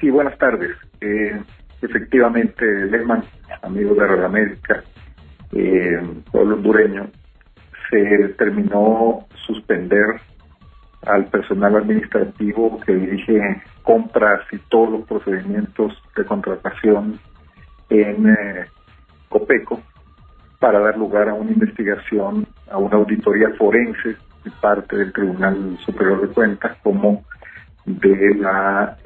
Sí, buenas tardes. Efectivamente, Lehman, amigo de Red América, pueblo hondureño, se determinó suspender al personal administrativo que dirige compras y todos los procedimientos de contratación en Copeco para dar lugar a una investigación, a una auditoría forense de parte del Tribunal Superior de Cuentas como de la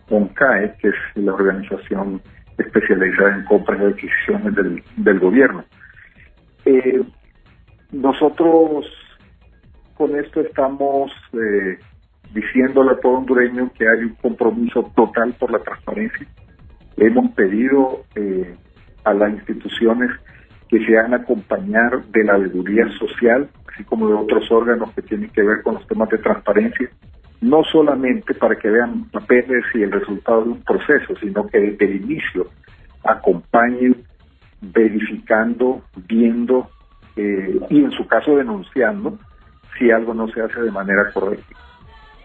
ONCAE, que es la organización especializada en compras y adquisiciones del gobierno. Nosotros con esto estamos diciéndole a todo hondureño que hay un compromiso total por la transparencia. Hemos pedido a las instituciones que se hagan acompañar de la veeduría social, así como de otros órganos que tienen que ver con los temas de transparencia, no solamente para que vean papeles y el resultado de un proceso, sino que desde el inicio acompañen verificando, viendo y en su caso denunciando si algo no se hace de manera correcta.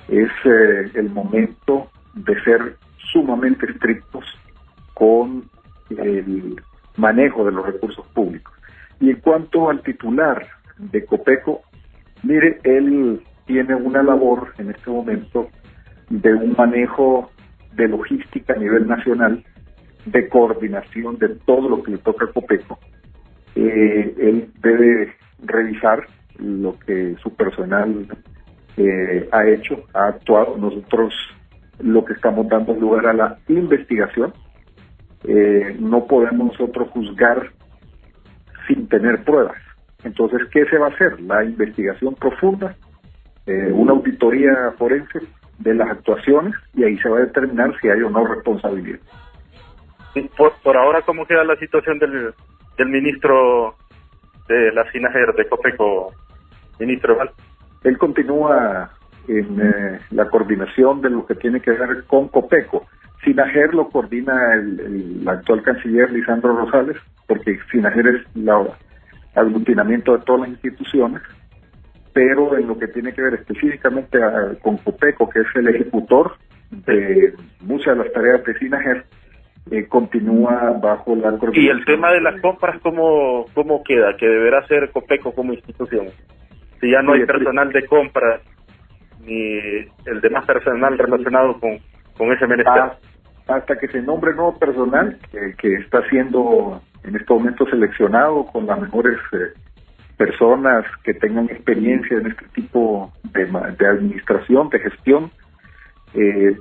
Es el momento de ser sumamente estrictos con el manejo de los recursos públicos. Y en cuanto al titular de Copeco, mire, él tiene una labor en este momento de un manejo de logística a nivel nacional, de coordinación de todo lo que le toca a Copeco. Él debe revisar lo que su personal ha hecho, ha actuado. Nosotros lo que estamos dando lugar a la investigación. No podemos nosotros juzgar sin tener pruebas. Entonces, ¿qué se va a hacer? La investigación profunda, una auditoría forense de las actuaciones, y ahí se va a determinar si hay o no responsabilidad. Por ahora, ¿cómo queda la situación del ministro de la SINAGER de Copeco, ministro Val? Él continúa en la coordinación de lo que tiene que ver con Copeco. SINAGER lo coordina el actual canciller Lisandro Rosales, porque SINAGER es el aglutinamiento de todas las instituciones, pero en lo que tiene que ver específicamente con Copeco, que es el ejecutor de muchas de las tareas de SINAGER, continúa bajo la coordinación. ¿Y el tema de las compras cómo queda? ¿Que deberá ser Copeco como institución? Si ya no hay personal de compras, ni el demás personal relacionado con ese menester. Hasta que se nombre nuevo personal que está siendo en este momento seleccionado con las mejores personas que tengan experiencia en este tipo de administración, de gestión,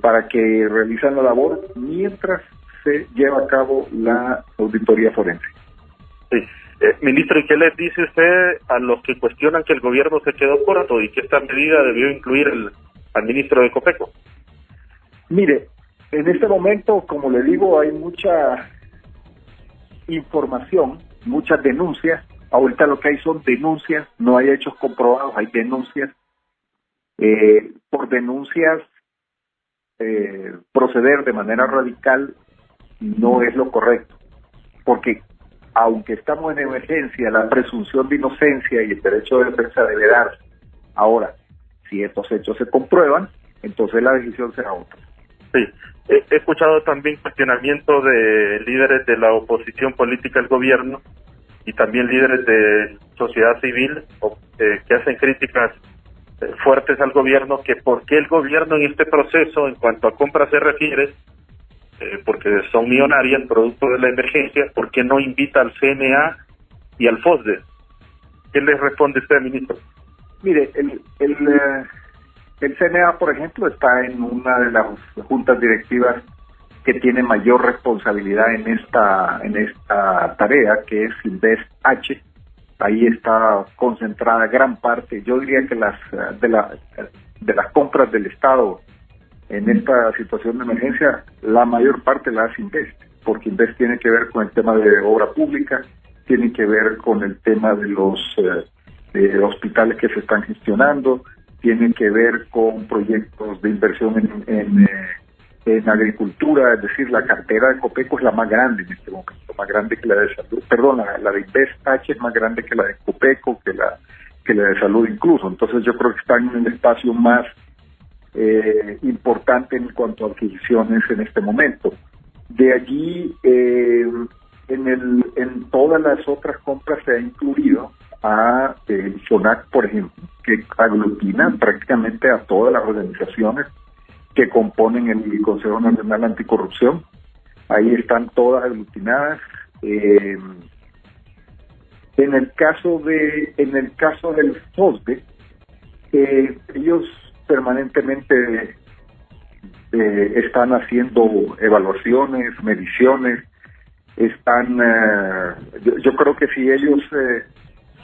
para que realizan la labor mientras se lleva a cabo la auditoría forense. Sí. Ministro, ¿y qué les dice usted a los que cuestionan que el gobierno se quedó corto y que esta medida debió incluir al ministro de Copeco? Mire, en este momento, como le digo, hay mucha información, muchas denuncias. Ahorita lo que hay son denuncias, no hay hechos comprobados, hay denuncias. Por denuncias, proceder de manera radical no es lo correcto, porque aunque estamos en emergencia, la presunción de inocencia y el derecho de defensa debe darse. Ahora, si estos hechos se comprueban, entonces la decisión será otra. Sí, he escuchado también cuestionamiento de líderes de la oposición política al gobierno y también líderes de sociedad civil que hacen críticas fuertes al gobierno, que por qué el gobierno en este proceso, en cuanto a compras se refiere, porque son millonarias, producto de la emergencia, ¿por qué no invita al CNA y al FOSDE? ¿Qué les responde usted, ministro? Mire, el CNA, por ejemplo, está en una de las juntas directivas que tiene mayor responsabilidad en esta tarea, que es Invest H. Ahí está concentrada gran parte, yo diría que de las compras del Estado en esta situación de emergencia, la mayor parte la hace Invest, porque Invest tiene que ver con el tema de obra pública, tiene que ver con el tema de los hospitales que se están gestionando, tiene que ver con proyectos de inversión en agricultura, es decir, la cartera de Copeco es la más grande en este momento, más grande que la de salud, perdón, la de Invest H es más grande que la de Copeco, que la de salud incluso. Entonces yo creo que están en el espacio más importante en cuanto a adquisiciones en este momento. De allí, en todas las otras compras se ha incluido a el FONAC, por ejemplo, que aglutina prácticamente a todas las organizaciones que componen el Consejo Nacional Anticorrupción. Ahí están todas aglutinadas. En el caso del FOSDE, ellos permanentemente están haciendo evaluaciones, mediciones, yo creo que si ellos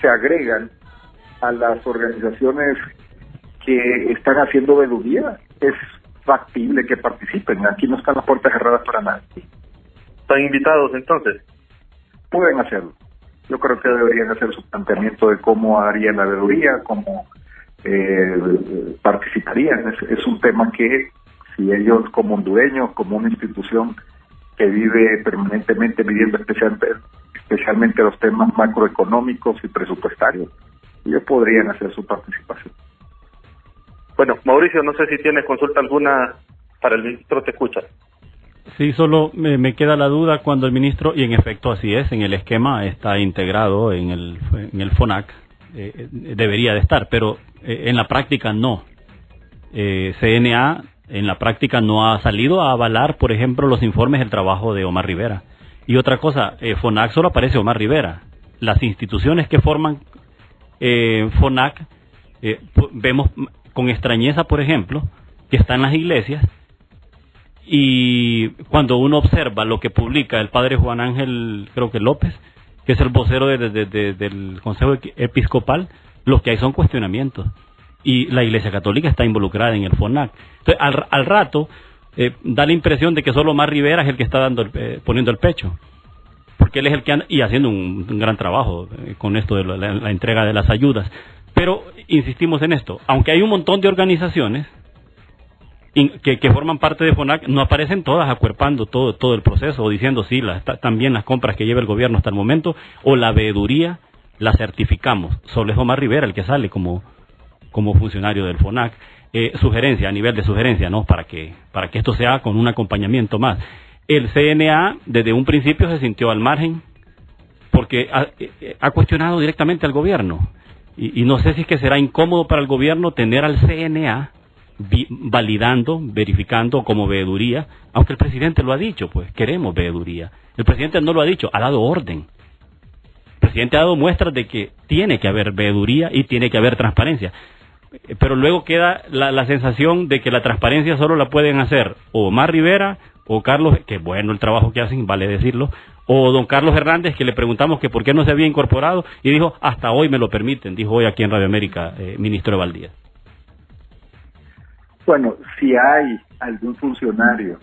se agregan a las organizaciones que están haciendo veeduría, es factible que participen. Aquí no están las puertas cerradas para nadie. ¿Están invitados entonces? Pueden hacerlo. Yo creo que deberían hacer su planteamiento de cómo harían la veeduría, cómo participarían. Es un tema que, si ellos como hondureños, como una institución que vive permanentemente viviendo especialmente los temas macroeconómicos y presupuestarios, ellos podrían hacer su participación. Bueno, Mauricio, no sé si tienes consulta alguna para el ministro, te escucha. Sí, solo me queda la duda cuando el ministro, y en efecto así es, en el esquema está integrado en el FONAC, debería de estar, pero en la práctica no. CNA en la práctica no ha salido a avalar, por ejemplo, los informes del trabajo de Omar Rivera. Y otra cosa, FONAC solo aparece Omar Rivera. Las instituciones que forman FONAC, vemos con extrañeza, por ejemplo, que están las iglesias, y cuando uno observa lo que publica el padre Juan Ángel, creo que López, que es el vocero del Consejo Episcopal, lo que hay son cuestionamientos. Y la Iglesia Católica está involucrada en el FONAC. Entonces, al rato, da la impresión de que solo Omar Rivera es el que está poniendo el pecho. Porque él es el que anda y haciendo un gran trabajo con esto de la entrega de las ayudas. Pero insistimos en esto, aunque hay un montón de organizaciones que forman parte de FONAC, no aparecen todas acuerpando todo el proceso o diciendo sí, también las compras que lleva el gobierno hasta el momento, o la veeduría la certificamos. Solo es Omar Rivera el que sale como funcionario del FONAC. Sugerencia, a nivel de sugerencia, ¿no? Para que esto sea con un acompañamiento más. El CNA desde un principio se sintió al margen porque ha cuestionado directamente al gobierno. Y no sé si es que será incómodo para el gobierno tener al CNA validando, verificando como veeduría, aunque el presidente lo ha dicho, pues queremos veeduría. El presidente no lo ha dicho, ha dado orden. El presidente ha dado muestras de que tiene que haber veeduría y tiene que haber transparencia. Pero luego queda la sensación de que la transparencia solo la pueden hacer o Omar Rivera o Carlos, que bueno el trabajo que hacen, vale decirlo, o don Carlos Hernández, que le preguntamos que por qué no se había incorporado y dijo, hasta hoy me lo permiten, dijo hoy aquí en Radio América, ministro Valdía. Bueno, si hay algún funcionario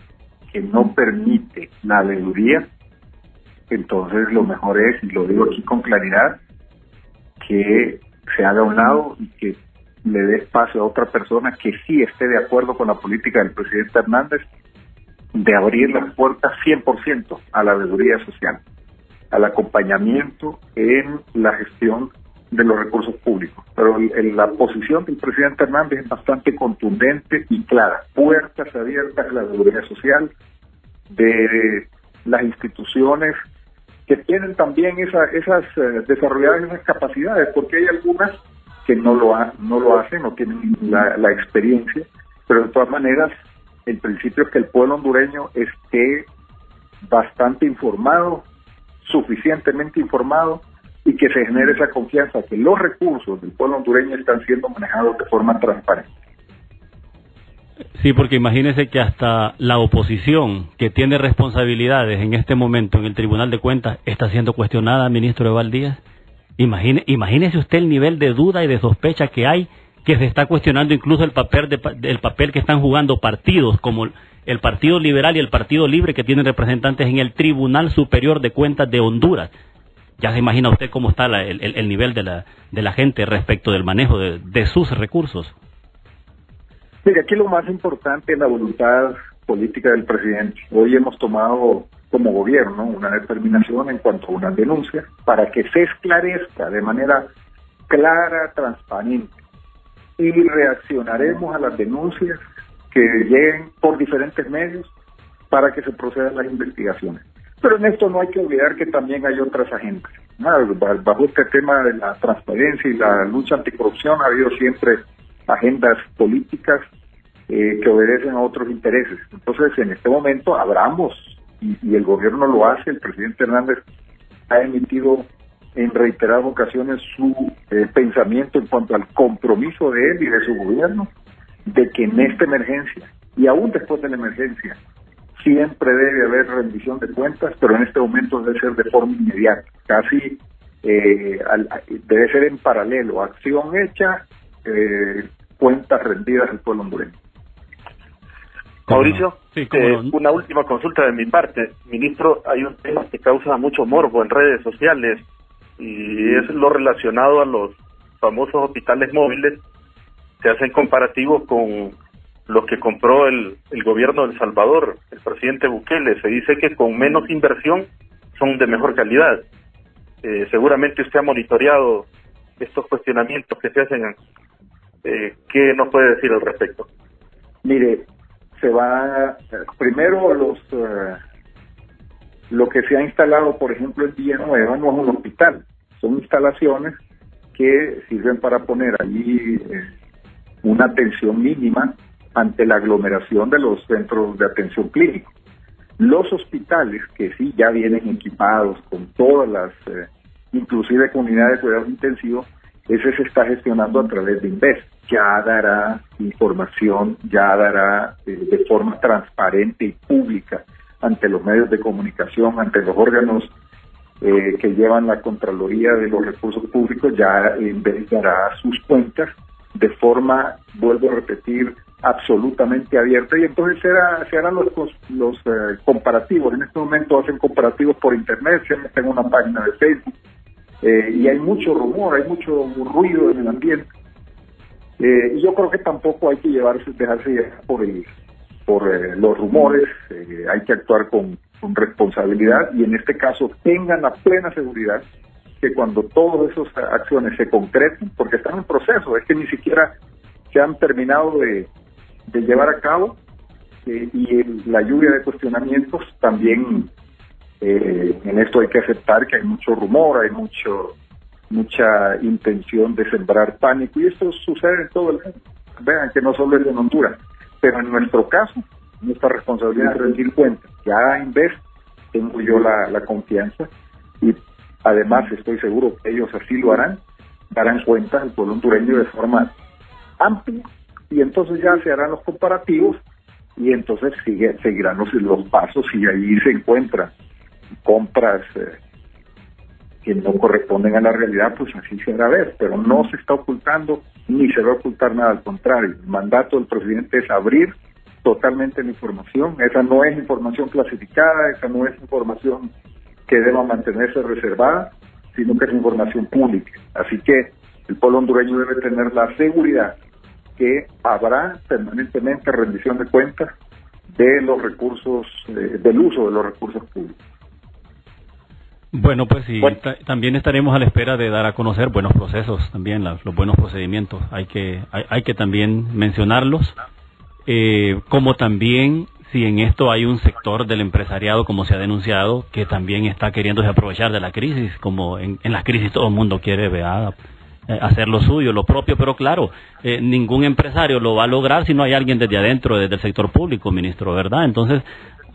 que no permite la veeduría, entonces lo mejor es, y lo digo aquí con claridad, que se haga a un lado y que le dé espacio a otra persona que sí esté de acuerdo con la política del presidente Hernández de abrir las puertas 100% a la veeduría social, al acompañamiento en la gestión de los recursos públicos. Pero la posición del presidente Hernández es bastante contundente y clara. Puertas abiertas a la veeduría social de las instituciones que tienen también esas desarrolladas esas capacidades, porque hay algunas que no lo hacen, no tienen la experiencia, pero de todas maneras el principio es que el pueblo hondureño esté bastante informado, suficientemente informado, y que se genere esa confianza que los recursos del pueblo hondureño están siendo manejados de forma transparente. Sí, porque imagínese que hasta la oposición, que tiene responsabilidades en este momento en el Tribunal de Cuentas, está siendo cuestionada, ministro Eval Díaz. Imagínese usted el nivel de duda y de sospecha que hay, que se está cuestionando incluso el papel que están jugando partidos como el Partido Liberal y el Partido Libre, que tienen representantes en el Tribunal Superior de Cuentas de Honduras. Ya se imagina usted cómo está el nivel de la gente respecto del manejo de sus recursos. Mire, aquí lo más importante es la voluntad política del presidente. Hoy hemos tomado como gobierno una determinación en cuanto a una denuncia para que se esclarezca de manera clara, transparente, y reaccionaremos a las denuncias que lleguen por diferentes medios para que se procedan las investigaciones. Pero en esto no hay que olvidar que también hay otras agendas. Bajo este tema de la transparencia y la lucha anticorrupción ha habido siempre agendas políticas que obedecen a otros intereses. Entonces, en este momento abramos, y el gobierno lo hace, el presidente Hernández ha emitido en reiteradas ocasiones su pensamiento en cuanto al compromiso de él y de su gobierno, de que en esta emergencia, y aún después de la emergencia, siempre debe haber rendición de cuentas, pero en este momento debe ser de forma inmediata, casi debe ser en paralelo, acción hecha, cuentas rendidas al pueblo hondureño. Mauricio, sí, una última consulta de mi parte. Ministro, hay un tema que causa mucho morbo en redes sociales y es lo relacionado a los famosos hospitales móviles. Se hacen comparativos con lo que compró el gobierno de El Salvador, el presidente Bukele. Se dice que con menos inversión son de mejor calidad. Seguramente usted ha monitoreado estos cuestionamientos que se hacen. ¿Qué nos puede decir al respecto? Mire, primero lo que se ha instalado, por ejemplo, en Villanueva no es un hospital, son instalaciones que sirven para poner allí una atención mínima ante la aglomeración de los centros de atención clínica. Los hospitales, que sí ya vienen equipados con todas las, inclusive con unidades de cuidados intensivos, ese se está gestionando a través de Invest. Ya dará información, ya dará de forma transparente y pública ante los medios de comunicación, ante los órganos que llevan la Contraloría de los Recursos Públicos, ya Invest dará sus cuentas de forma, vuelvo a repetir, absolutamente abierta, y entonces se harán los comparativos. En este momento hacen comparativos por internet, se meten en una página de Facebook, y hay mucho rumor, hay mucho ruido en el ambiente. Y yo creo que tampoco hay que dejarse llevar por los rumores, hay que actuar con responsabilidad, y en este caso tengan la plena seguridad que cuando todas esas acciones se concreten, porque están en proceso, es que ni siquiera se han terminado de llevar a cabo, y la lluvia de cuestionamientos también, en esto hay que aceptar que hay mucho rumor, hay mucha intención de sembrar pánico, y esto sucede en todo el mundo. Vean que no solo es en Honduras, pero en nuestro caso, nuestra responsabilidad es rendir cuentas. Ya en vez tengo yo la confianza, y además estoy seguro que ellos así lo harán, darán cuentas al pueblo hondureño de forma amplia, y entonces ya se harán los comparativos, y entonces seguirán los pasos, y ahí se encuentran compras que no corresponden a la realidad, pues así se hará ver, pero no se está ocultando ni se va a ocultar nada, al contrario. El mandato del presidente es abrir totalmente la información. Esa no es información clasificada, esa no es información que deba mantenerse reservada, sino que es información pública. Así que el pueblo hondureño debe tener la seguridad que habrá permanentemente rendición de cuentas de los recursos, del uso de los recursos públicos. Bueno, pues sí, también estaremos a la espera de dar a conocer buenos procesos, también los buenos procedimientos. Hay que también mencionarlos, como también si en esto hay un sector del empresariado, como se ha denunciado, que también está queriéndose aprovechar de la crisis, como en las crisis todo el mundo quiere hacer lo suyo, lo propio, pero claro, ningún empresario lo va a lograr si no hay alguien desde adentro, desde el sector público, ministro, ¿verdad? Entonces,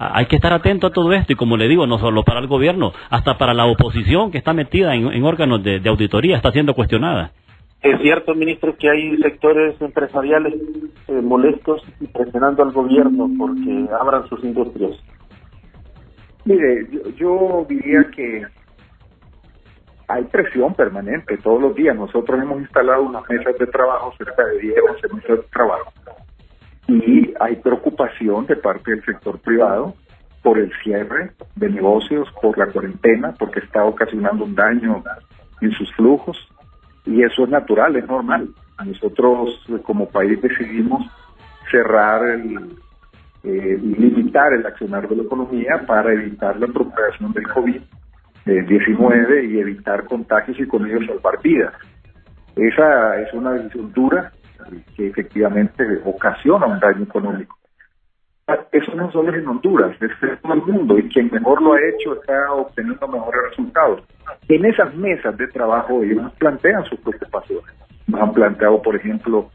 hay que estar atento a todo esto, y como le digo, no solo para el gobierno, hasta para la oposición que está metida en órganos de auditoría, está siendo cuestionada. Es cierto, ministro, que hay sectores empresariales molestos y presionando al gobierno porque abran sus industrias. Mire, yo diría que hay presión permanente todos los días. Nosotros hemos instalado unas mesas de trabajo, cerca de 10 o 11 mesas de trabajo, y hay preocupación de parte del sector privado por el cierre de negocios, por la cuarentena, porque está ocasionando un daño en sus flujos, y eso es natural, es normal. Nosotros como país decidimos cerrar y limitar el accionar de la economía para evitar la propagación del COVID-19 y evitar contagios y con ello salvar vidas. Esa es una decisión dura, que efectivamente ocasiona un daño económico. Eso no solo es en Honduras, es en todo el mundo, y quien mejor lo ha hecho está obteniendo mejores resultados. En esas mesas de trabajo ellos nos plantean sus preocupaciones. Nos han planteado, por ejemplo,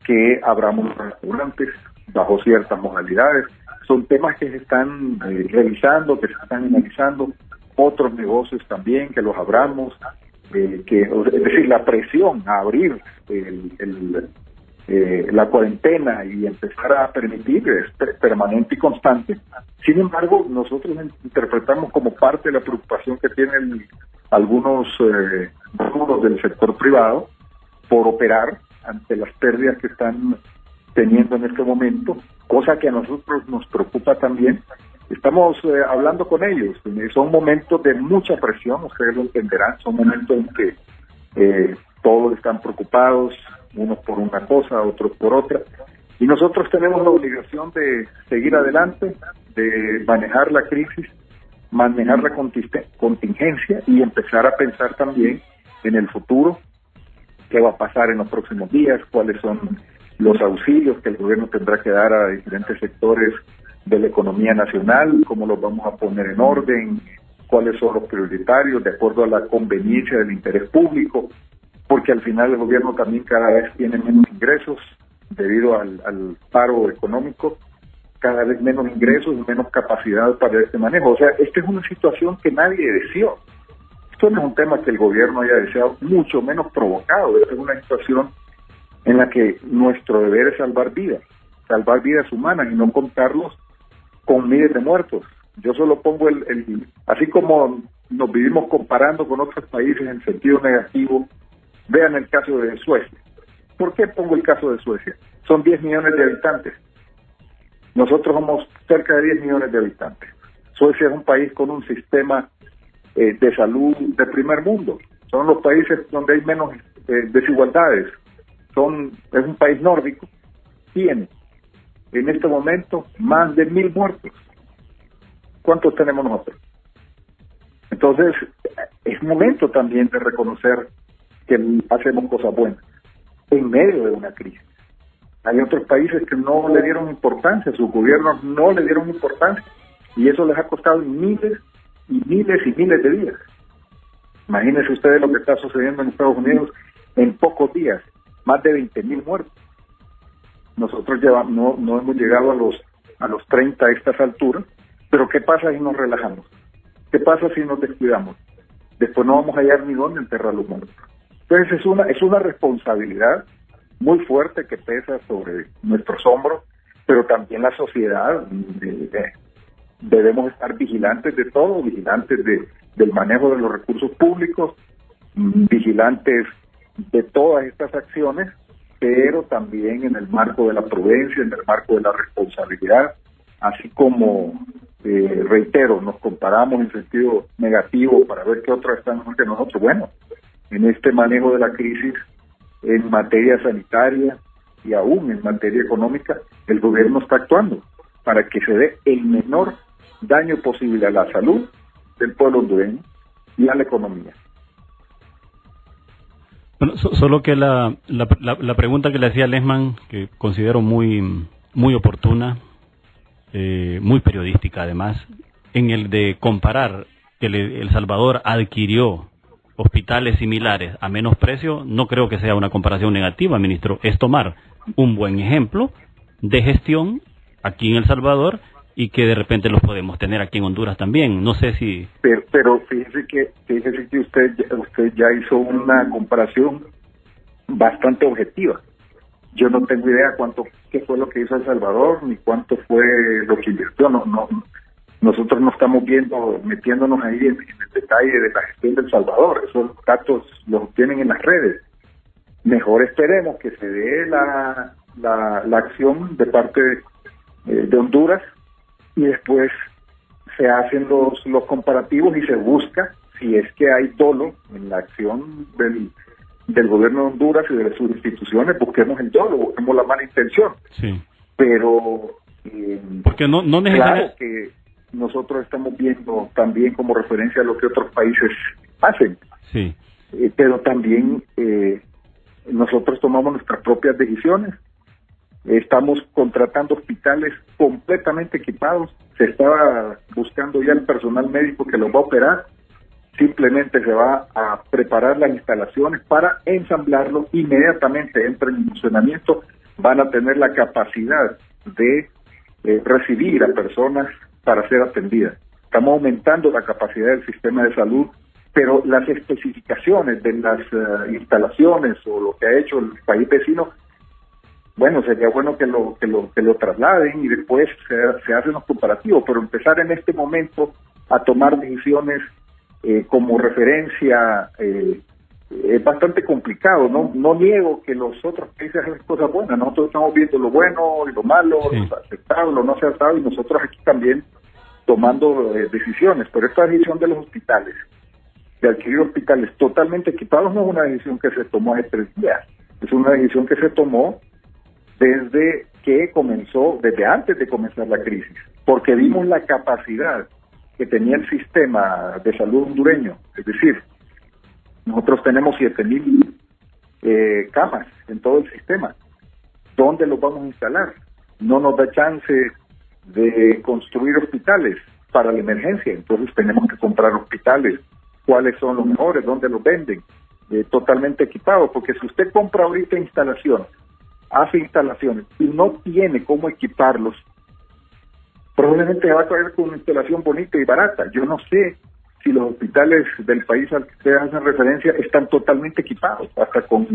que abramos restaurantes bajo ciertas modalidades. Son temas que se están revisando, que se están analizando. Otros negocios también, que los abramos. Es decir, la presión a abrir la cuarentena y empezar a permitir es permanente y constante. Sin embargo, nosotros interpretamos como parte de la preocupación que tienen algunos rubros del sector privado por operar ante las pérdidas que están teniendo en este momento, cosa que a nosotros nos preocupa también. Estamos hablando con ellos. Son momentos de mucha presión, ustedes lo entenderán. Son momentos en que todos están preocupados, unos por una cosa, otros por otra. Y nosotros tenemos la obligación de seguir adelante, de manejar la crisis, manejar la contingencia y empezar a pensar también en el futuro, qué va a pasar en los próximos días, cuáles son los auxilios que el gobierno tendrá que dar a diferentes sectores de la economía nacional, cómo los vamos a poner en orden, cuáles son los prioritarios de acuerdo a la conveniencia del interés público, porque al final el gobierno también cada vez tiene menos ingresos debido al paro económico, cada vez menos ingresos y menos capacidad para este manejo. O sea, esta es una situación que nadie deseó. Esto no es un tema que el gobierno haya deseado, mucho menos provocado. Esta es una situación en la que nuestro deber es salvar vidas humanas y no contarlos con miles de muertos. Yo solo pongo así como nos vivimos comparando con otros países en sentido negativo, vean el caso de Suecia. ¿Por qué pongo el caso de Suecia? Son 10 millones de habitantes. Nosotros somos cerca de 10 millones de habitantes. Suecia es un país con un sistema de salud de primer mundo. Son los países donde hay menos desigualdades. Es un país nórdico. Tiene en este momento más de 1,000 muertos. ¿Cuántos tenemos nosotros? Entonces, es momento también de reconocer que hacemos cosas buenas en medio de una crisis. Hay otros países que no le dieron importancia, sus gobiernos no le dieron importancia, y eso les ha costado miles y miles y miles de vidas. Imagínense ustedes lo que está sucediendo en Estados Unidos en pocos días, más de 20,000 muertos. Nosotros no hemos llegado a los 30 a estas alturas, pero ¿qué pasa si nos relajamos? ¿Qué pasa si nos descuidamos? Después no vamos a hallar ni dónde enterrar los muertos. Entonces es una responsabilidad muy fuerte que pesa sobre nuestros hombros, pero también la sociedad debemos estar vigilantes de todo, vigilantes del manejo de los recursos públicos, vigilantes de todas estas acciones, pero también en el marco de la prudencia, en el marco de la responsabilidad, así como, reitero, nos comparamos en sentido negativo para ver qué otros están mejor que nosotros. Bueno, en este manejo de la crisis, en materia sanitaria y aún en materia económica, el gobierno está actuando para que se dé el menor daño posible a la salud del pueblo hondureño y a la economía. Bueno, solo que la pregunta que le hacía Lesman, que considero muy oportuna, muy periodística además, en el de comparar que El Salvador adquirió hospitales similares a menos precio, no creo que sea una comparación negativa, ministro. Es tomar un buen ejemplo de gestión aquí en El Salvador y que de repente los podemos tener aquí en Honduras también. No sé si... Pero fíjese que usted ya hizo una comparación bastante objetiva. Yo no tengo idea qué fue lo que hizo El Salvador ni cuánto fue lo que invirtió. Nosotros no estamos metiéndonos ahí en el detalle de la gestión de El Salvador. Esos datos los tienen en las redes. Mejor esperemos que se dé la acción de parte de Honduras y después se hacen los comparativos y se busca si es que hay dolo en la acción del gobierno de Honduras y de sus instituciones. Busquemos el dolo, busquemos la mala intención. Sí. Pero porque no claro que nosotros estamos viendo también como referencia a lo que otros países hacen. Sí. Pero también nosotros tomamos nuestras propias decisiones. Estamos contratando hospitales completamente equipados. Se estaba buscando ya el personal médico que los va a operar. Simplemente se va a preparar las instalaciones para ensamblarlo. Inmediatamente entra en funcionamiento. Van a tener la capacidad de recibir a personas para ser atendidas. Estamos aumentando la capacidad del sistema de salud, pero las especificaciones de las instalaciones o lo que ha hecho el país vecino, bueno, sería bueno que lo trasladen y después se hacen los comparativos, pero empezar en este momento a tomar decisiones como referencia es bastante complicado. No niego que los otros países hacen cosas buenas. Nosotros estamos viendo lo bueno y lo malo, sí, lo aceptado, lo no aceptado, y nosotros aquí también tomando decisiones. Pero esta decisión de los hospitales, de adquirir hospitales totalmente equipados, no es una decisión que se tomó hace 3 días. Es una decisión que se tomó desde antes de comenzar la crisis, porque vimos la capacidad que tenía el sistema de salud hondureño. Es decir, nosotros tenemos 7,000 camas en todo el sistema. ¿Dónde los vamos a instalar? No nos da chance de construir hospitales para la emergencia, entonces tenemos que comprar hospitales. ¿Cuáles son los mejores? ¿Dónde los venden? Totalmente equipados, porque si usted compra ahorita instalaciones, hace instalaciones y no tiene cómo equiparlos, probablemente va a caer con una instalación bonita y barata. Yo no sé si los hospitales del país al que ustedes hacen referencia están totalmente equipados, hasta con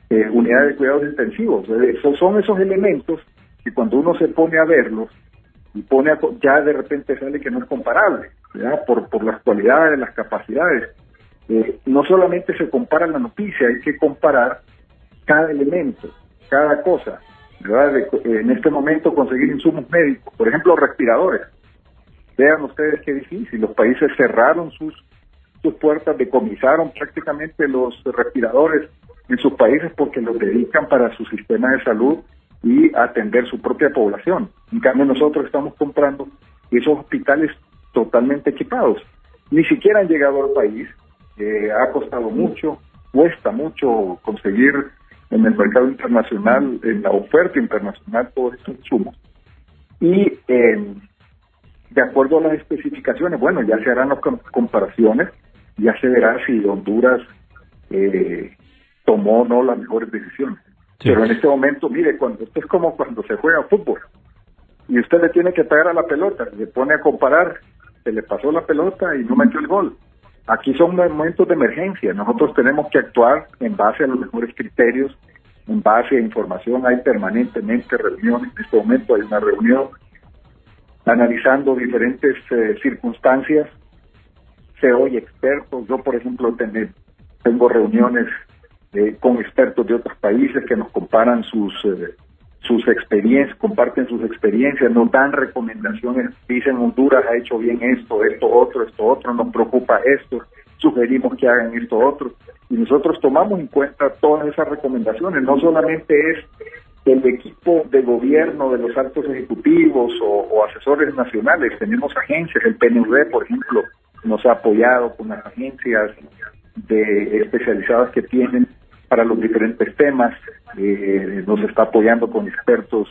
unidades de cuidados intensivos. Son esos elementos que cuando uno se pone a verlos y ya de repente sale que no es comparable, ¿verdad? Por las cualidades, las capacidades. No solamente se compara la noticia, hay que comparar cada elemento, cada cosa, ¿verdad? En este momento conseguir insumos médicos, por ejemplo, respiradores. Vean ustedes qué difícil, los países cerraron sus puertas, decomisaron prácticamente los respiradores en sus países porque los dedican para su sistema de salud y atender su propia población. En cambio, nosotros estamos comprando esos hospitales totalmente equipados. Ni siquiera han llegado al país, ha costado mucho, cuesta mucho conseguir en el mercado internacional, en la oferta internacional, todos estos insumos. Y de acuerdo a las especificaciones, bueno, ya se harán las comparaciones, ya se verá si Honduras tomó o no las mejores decisiones. Sí. Pero en este momento, mire, esto es como cuando se juega fútbol y usted le tiene que pegar a la pelota, se pone a comparar, se le pasó la pelota y no metió el gol. Aquí son momentos de emergencia, nosotros tenemos que actuar en base a los mejores criterios, en base a información. Hay permanentemente reuniones, en este momento hay una reunión analizando diferentes circunstancias, se oye expertos. Yo, por ejemplo, tengo reuniones con expertos de otros países que nos comparan sus experiencias, comparten sus experiencias, nos dan recomendaciones, dicen Honduras ha hecho bien esto otro, nos preocupa esto, sugerimos que hagan esto otro, y nosotros tomamos en cuenta todas esas recomendaciones. No solamente es el equipo de gobierno de los altos ejecutivos o asesores nacionales, tenemos agencias, el PNUD, por ejemplo, nos ha apoyado con las agencias especializadas que tienen para los diferentes temas, nos está apoyando con expertos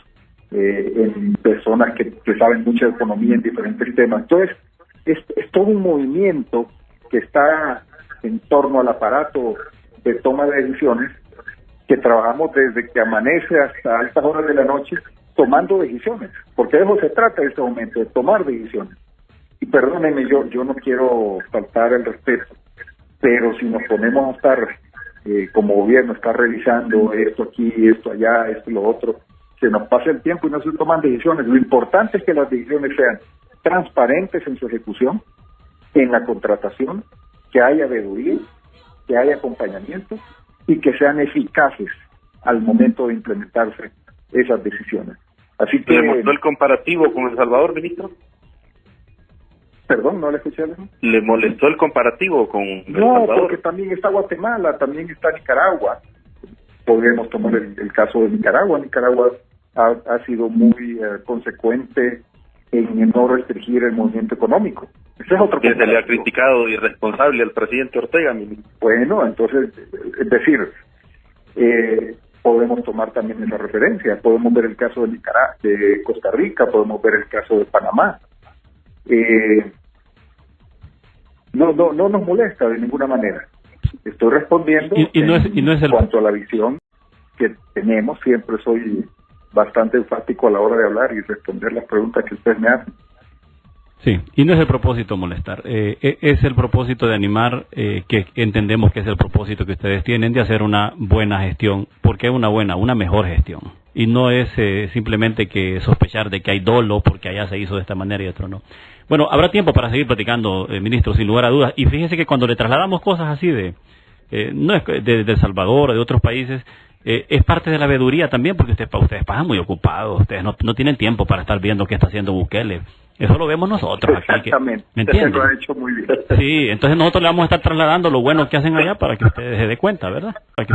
en personas que saben mucha economía en diferentes temas. Entonces, es todo un movimiento que está en torno al aparato de toma de decisiones, que trabajamos desde que amanece hasta altas horas de la noche tomando decisiones, porque de eso se trata en este momento, de tomar decisiones. Y perdónenme, yo no quiero faltar el respeto, pero si nos ponemos a estar como gobierno, estar revisando esto aquí, esto allá, esto y lo otro, se nos pasa el tiempo y no se toman decisiones. Lo importante es que las decisiones sean transparentes en su ejecución, en la contratación, que haya veeduría, que haya acompañamiento y que sean eficaces al momento de implementarse esas decisiones. Así que... ¿Le mostró el comparativo con El Salvador, ministro? Perdón, no le escuché. ¿Le molestó el comparativo con El Salvador? No, porque también está Guatemala, también está Nicaragua. Podríamos tomar el caso de Nicaragua. Nicaragua ha sido muy consecuente en no restringir el movimiento económico. Ese es otro que se le ha criticado irresponsable al presidente Ortega, ministro. Bueno, entonces, es decir, podemos tomar también esa referencia. Podemos ver el caso de de Costa Rica, podemos ver el caso de Panamá. No nos molesta de ninguna manera. Estoy respondiendo en cuanto a la visión que tenemos. Siempre soy bastante enfático a la hora de hablar y responder las preguntas que ustedes me hacen. Sí, y no es el propósito molestar, es el propósito de animar, que entendemos que es el propósito que ustedes tienen de hacer una buena gestión, porque es una mejor gestión. Y no es simplemente que sospechar de que hay dolo porque allá se hizo de esta manera y otro no. Bueno, habrá tiempo para seguir platicando, ministro, sin lugar a dudas. Y fíjense que cuando le trasladamos cosas así no es de El Salvador o de otros países, es parte de la veeduría también, porque ustedes pasan muy ocupados, ustedes no tienen tiempo para estar viendo qué está haciendo Bukele. Eso lo vemos nosotros aquí. Exactamente. ¿Me entienden? Lo ha hecho muy bien. Sí, entonces nosotros le vamos a estar trasladando lo bueno que hacen allá para que ustedes se den cuenta, ¿verdad? Para que